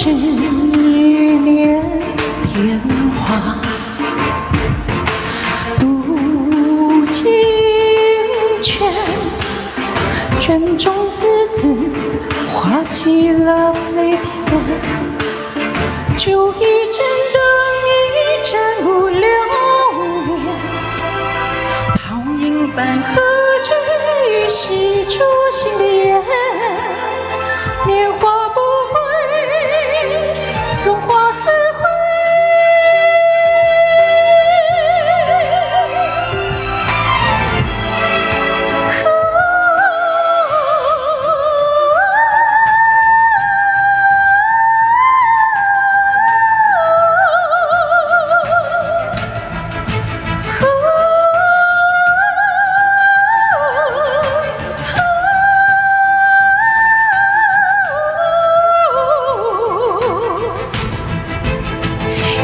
执念天花，读经卷，卷中字字画起了飞天，就一盏灯一盏无流年，泡影般合着于是初心的眼，年华不归，荣华似灰。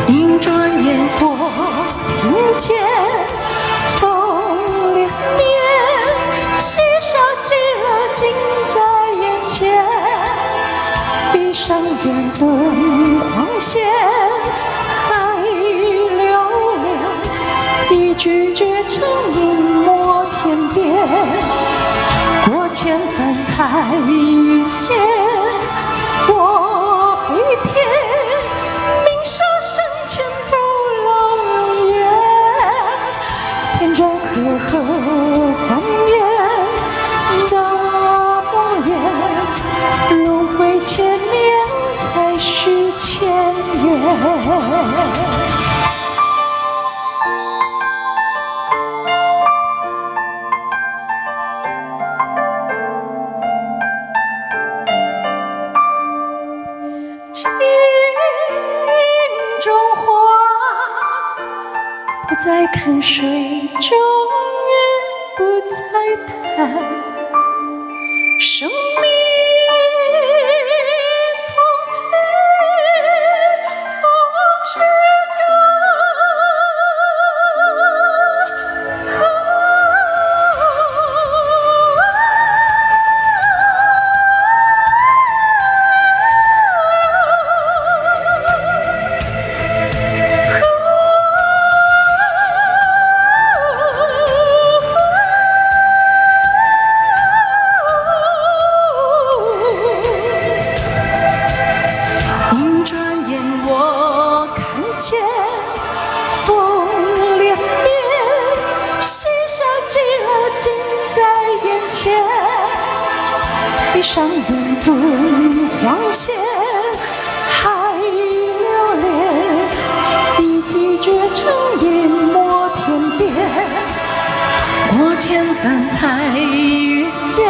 一转眼过庭前，风连绵，嬉笑极乐近在眼前。闭上眼，灯晃现，还留恋一句句成影抹天边。过千帆才遇见我飞天，鸣沙声前不老容颜，天真赫赫荒原大梦魇，轮回千年才续前缘。镜中花，不再看水中月，不再谈生命从此不虚假。见风连绵，嬉笑极乐近在眼前。闭上眼，灯晃现，还留恋一骑绝尘隐没天边。过千帆才遇见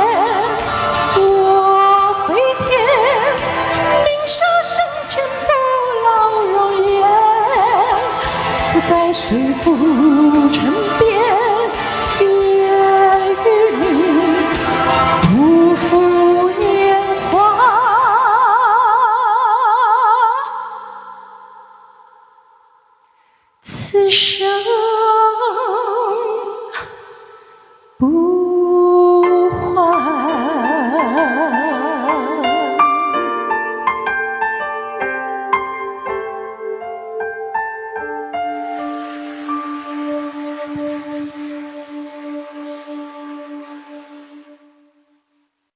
我飞天，鸣沙声前不老容颜，不再随浮尘边。